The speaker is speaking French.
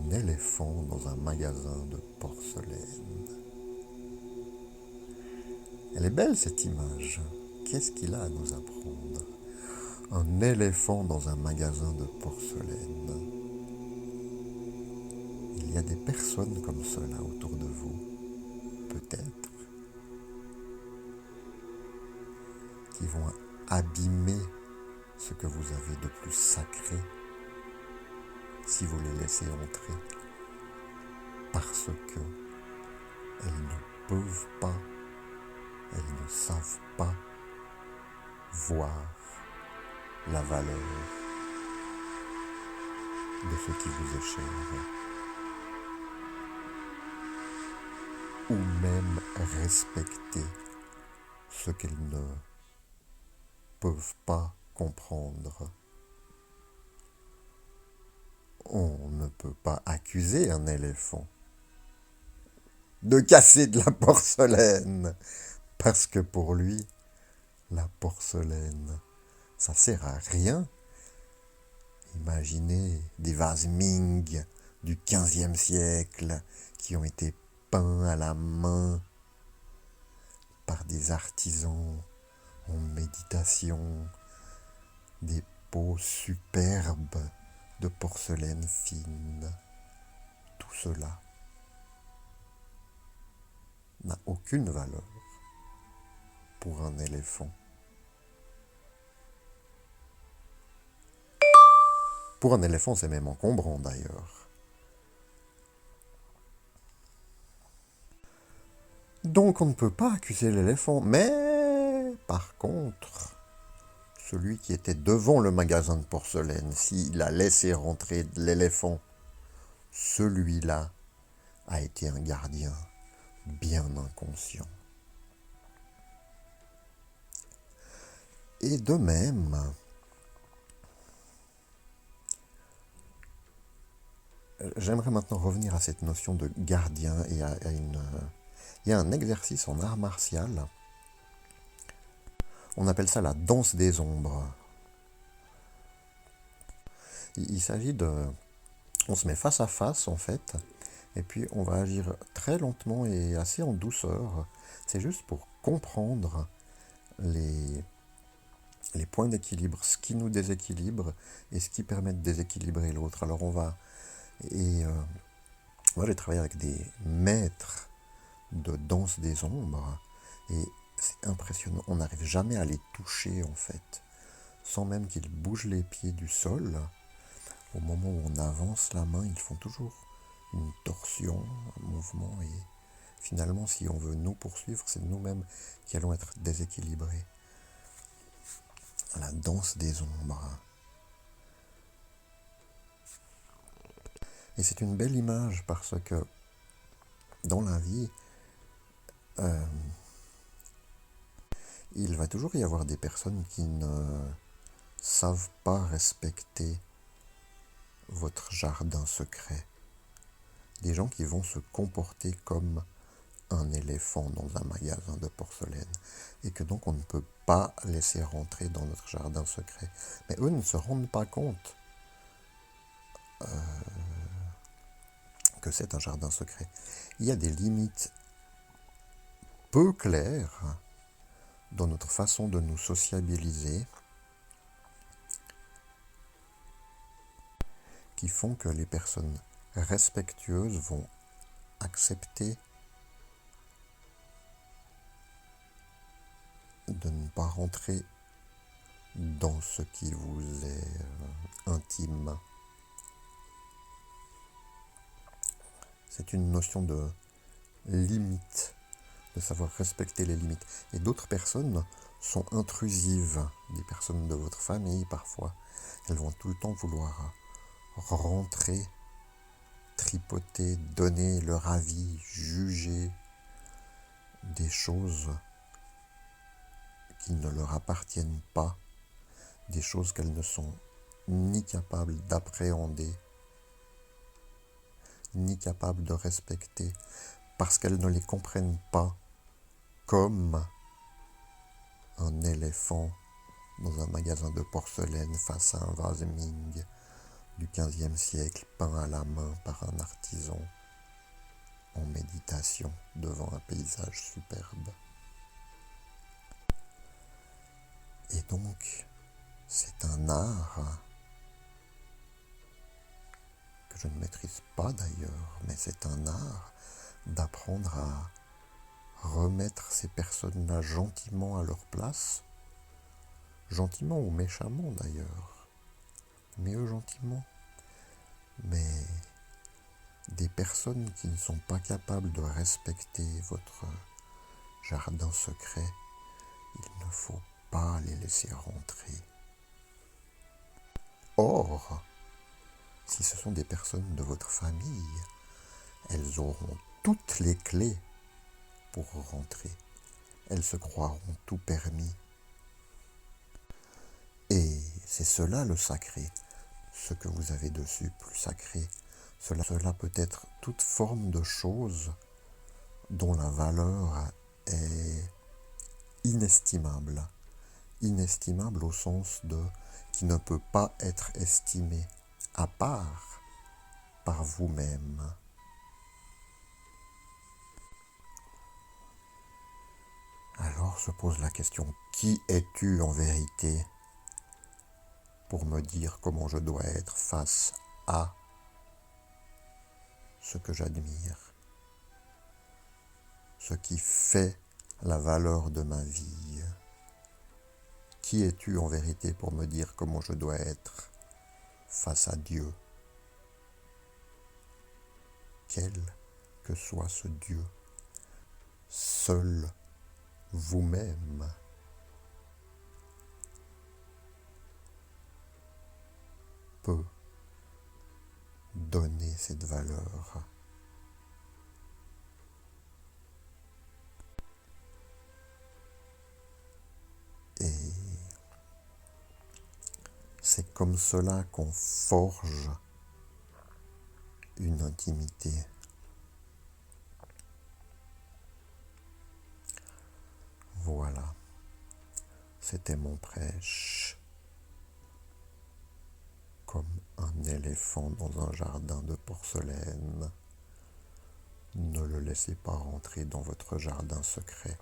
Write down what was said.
Un éléphant dans un magasin de porcelaine. Elle est belle cette image. Qu'est-ce qu'il a à nous apprendre? Un éléphant dans un magasin de porcelaine. Il y a des personnes comme cela autour de vous, peut-être, qui vont abîmer ce que vous avez de plus sacré si vous les laissez entrer, parce que elles ne peuvent pas, elles ne savent pas voir la valeur de ce qui vous est cher, ou même respecter ce qu'elles ne peuvent pas comprendre. On ne peut pas accuser un éléphant de casser de la porcelaine, parce que pour lui, la porcelaine, ça sert à rien. Imaginez des vases Ming du XVe siècle qui ont été peints à la main par des artisans en méditation, des pots superbes de porcelaine fine. Tout cela n'a aucune valeur pour un éléphant. Pour un éléphant, c'est même encombrant d'ailleurs. Donc on ne peut pas accuser l'éléphant, mais par contre, celui qui était devant le magasin de porcelaine, s'il a laissé rentrer l'éléphant, celui-là a été un gardien bien inconscient. Et de même, j'aimerais maintenant revenir à cette notion de gardien et il y a un exercice en art martial. On appelle ça la danse des ombres. Il s'agit de... On se met face à face en fait, et puis on va agir très lentement et assez en douceur. C'est juste pour comprendre les points d'équilibre, ce qui nous déséquilibre et ce qui permet de déséquilibrer l'autre. Alors on va... moi j'ai travaillé avec des maîtres de danse des ombres et c'est impressionnant. On n'arrive jamais à les toucher en fait, sans même qu'ils bougent les pieds du sol. Au moment où on avance la main, ils font toujours une torsion, un mouvement et finalement si on veut nous poursuivre, c'est nous-mêmes qui allons être déséquilibrés. La danse des ombres. Et c'est une belle image parce que dans la vie, il va toujours y avoir des personnes qui ne savent pas respecter votre jardin secret. Des gens qui vont se comporter comme un éléphant dans un magasin de porcelaine et que donc on ne peut pas laisser rentrer dans notre jardin secret. Mais eux ne se rendent pas compte que c'est un jardin secret. Il y a des limites peu claires dans notre façon de nous sociabiliser qui font que les personnes respectueuses vont accepter de ne pas rentrer dans ce qui vous est intime. C'est une notion de limite, de savoir respecter les limites. Et d'autres personnes sont intrusives, des personnes de votre famille parfois. Elles vont tout le temps vouloir rentrer, tripoter, donner leur avis, juger des choses qui ne leur appartiennent pas, des choses qu'elles ne sont ni capables d'appréhender, ni capables de respecter, parce qu'elles ne les comprennent pas comme un éléphant dans un magasin de porcelaine face à un vase Ming du XVe siècle, peint à la main par un artisan en méditation devant un paysage superbe. Et donc, c'est un art que je ne maîtrise pas d'ailleurs, mais c'est un art d'apprendre à remettre ces personnes-là gentiment à leur place, gentiment ou méchamment d'ailleurs, mais eux gentiment. Mais des personnes qui ne sont pas capables de respecter votre jardin secret, il ne faut pas les laisser rentrer. Or, si ce sont des personnes de votre famille, elles auront toutes les clés pour rentrer. Elles se croiront tout permis. Et c'est cela le sacré, ce que vous avez dessus plus sacré. Cela peut être toute forme de chose dont la valeur est inestimable. Inestimable au sens de qui ne peut pas être estimé à part par vous-même. Alors se pose la question, qui es-tu en vérité pour me dire comment je dois être face à ce que j'admire, ce qui fait la valeur de ma vie? Qui es-tu en vérité pour me dire comment je dois être face à Dieu? Quel que soit ce Dieu, seul vous-même peut donner cette valeur. Et c'est comme cela qu'on forge une intimité. Voilà, c'était mon prêche. Comme un éléphant dans un jardin de porcelaine, ne le laissez pas rentrer dans votre jardin secret.